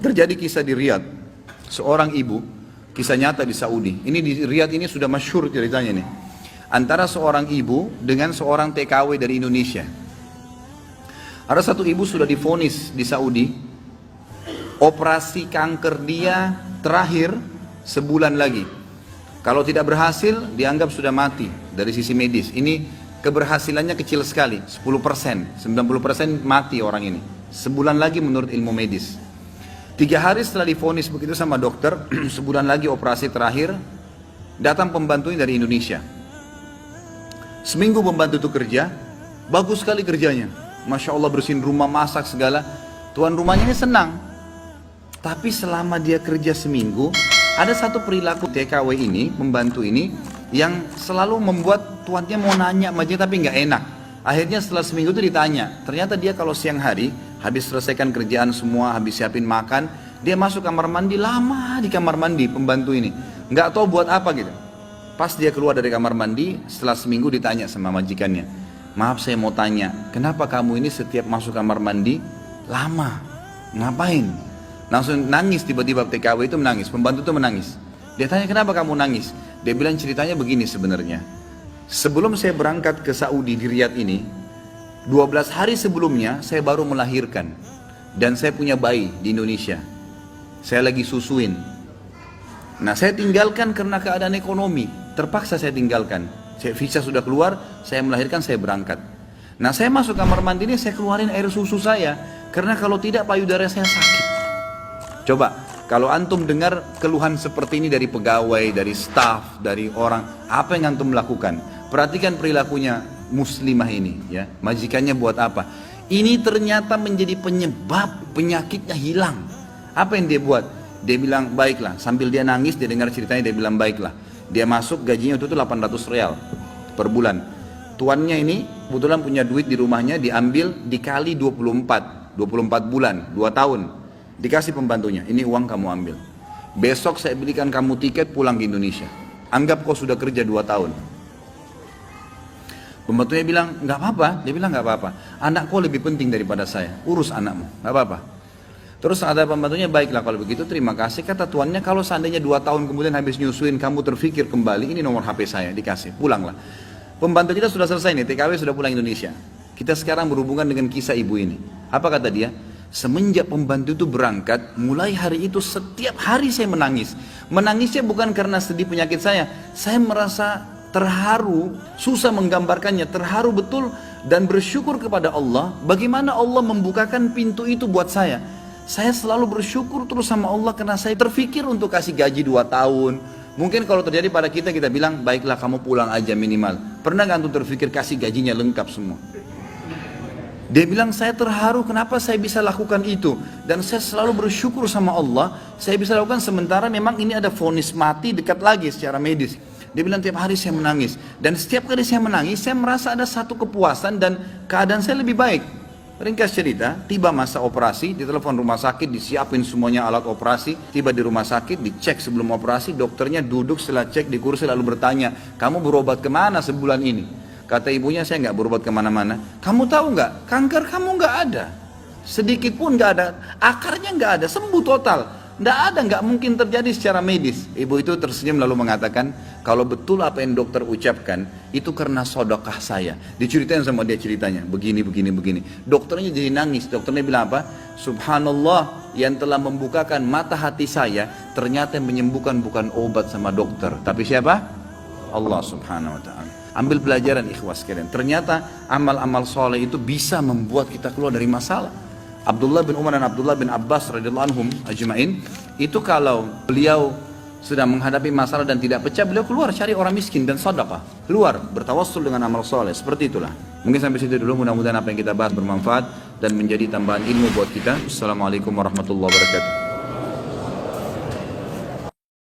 Terjadi kisah di Riyadh, seorang ibu, kisah nyata di Saudi. Ini di Riyadh ini sudah masyhur ceritanya nih. Antara seorang ibu dengan seorang TKW dari Indonesia. Ada satu ibu sudah divonis di Saudi, operasi kanker dia terakhir sebulan lagi. Kalau tidak berhasil, dianggap sudah mati dari sisi medis. Ini keberhasilannya kecil sekali, 10%, 90% mati orang ini. Sebulan lagi menurut ilmu medis. 3 hari setelah divonis begitu sama dokter, sebulan lagi operasi terakhir, datang pembantunya dari Indonesia. Seminggu pembantu itu kerja, bagus sekali kerjanya. Masya Allah bersihin rumah, masak segala. Tuan rumahnya ini senang. Tapi selama dia kerja seminggu, ada satu perilaku TKW ini, pembantu ini, yang selalu membuat tuannya mau nanya sama dia tapi nggak enak. Akhirnya setelah seminggu itu ditanya, ternyata dia kalau siang hari, habis selesaikan kerjaan semua, habis siapin makan, dia masuk kamar mandi, lama di kamar mandi pembantu ini. Nggak tahu buat apa gitu. Pas dia keluar dari kamar mandi, setelah seminggu ditanya sama majikannya, maaf saya mau tanya, kenapa kamu ini setiap masuk kamar mandi, lama, ngapain? Langsung nangis tiba-tiba TKW itu menangis, pembantu itu menangis. Dia tanya kenapa kamu nangis? Dia bilang ceritanya begini sebenarnya. Sebelum saya berangkat ke Saudi di Riyadh ini, 12 hari sebelumnya saya baru melahirkan. Dan saya punya bayi di Indonesia. Saya lagi susuin. Nah saya tinggalkan karena keadaan ekonomi. Terpaksa saya tinggalkan. Visa sudah keluar, saya melahirkan, saya berangkat. Nah saya masuk kamar mandi ini, saya keluarin air susu saya. Karena kalau tidak payudara saya sakit. Coba, kalau antum dengar keluhan seperti ini dari pegawai, dari staf, dari orang, apa yang antum lakukan? Perhatikan perilakunya muslimah ini, ya. Majikannya buat apa? Ini ternyata menjadi penyebab penyakitnya hilang. Apa yang dia buat? Dia bilang baiklah. Sambil dia nangis, dia dengar ceritanya, dia bilang baiklah. Dia masuk, gajinya itu 800 real per bulan. Tuannya ini kebetulan punya duit di rumahnya, diambil dikali 24 bulan, 2 tahun. Dikasih pembantunya, ini uang kamu ambil. Besok saya belikan kamu tiket pulang ke Indonesia. Anggap kau sudah kerja 2 tahun. Pembantunya bilang, nggak apa-apa. Dia bilang nggak apa-apa. Anak kau lebih penting daripada saya. Urus anakmu, nggak apa-apa. Terus ada pembantunya, baiklah kalau begitu terima kasih. Kata tuannya, kalau seandainya 2 tahun kemudian habis nyusuin kamu terfikir kembali, ini nomor HP saya, dikasih, pulanglah. Pembantu kita sudah selesai nih, TKW sudah pulang Indonesia. Kita sekarang berhubungan dengan kisah ibu ini. Apa kata dia? Semenjak pembantu itu berangkat, mulai hari itu setiap hari saya menangis. Menangisnya bukan karena sedih penyakit saya merasa terharu, susah menggambarkannya, terharu betul dan bersyukur kepada Allah. Bagaimana Allah membukakan pintu itu buat saya. Saya selalu bersyukur terus sama Allah karena saya terfikir untuk kasih gaji 2 tahun. Mungkin kalau terjadi pada kita, kita bilang, baiklah kamu pulang aja minimal. Pernah gak antum terfikir kasih gajinya lengkap semua? Dia bilang, saya terharu kenapa saya bisa lakukan itu. Dan saya selalu bersyukur sama Allah, saya bisa lakukan sementara memang ini ada vonis mati dekat lagi secara medis. Dia bilang, tiap hari saya menangis. Dan setiap kali saya menangis, saya merasa ada satu kepuasan dan keadaan saya lebih baik. Ringkas cerita, tiba masa operasi, ditelepon rumah sakit, disiapin semuanya alat operasi. Tiba di rumah sakit, dicek sebelum operasi, dokternya duduk setelah cek di kursi lalu bertanya, kamu berobat kemana sebulan ini? Kata ibunya, saya nggak berobat kemana-mana. Kamu tahu nggak, kanker kamu nggak ada, sedikit pun nggak ada, akarnya nggak ada, sembuh total, nggak ada, nggak mungkin terjadi secara medis. Ibu itu tersenyum lalu mengatakan, kalau betul apa yang dokter ucapkan, itu karena sedekah saya. Diceritain sama dia ceritanya, begini. Dokternya jadi nangis. Dokternya bilang apa? Subhanallah, yang telah membukakan mata hati saya, ternyata yang menyembuhkan bukan obat sama dokter, tapi siapa? Allah Subhanahu Wa Taala. Ambil pelajaran ikhwas sekalian. Ternyata amal-amal soleh itu bisa membuat kita keluar dari masalah. Abdullah bin Umar dan Abdullah bin Abbas radhiyallahu anhum ajma'in, itu kalau beliau sedang menghadapi masalah dan tidak pecah, beliau keluar cari orang miskin dan sedekah, keluar bertawassul dengan amal soleh. Seperti itulah. Mungkin sampai situ dulu, mudah-mudahan apa yang kita bahas bermanfaat dan menjadi tambahan ilmu buat kita. Assalamualaikum warahmatullahi wabarakatuh.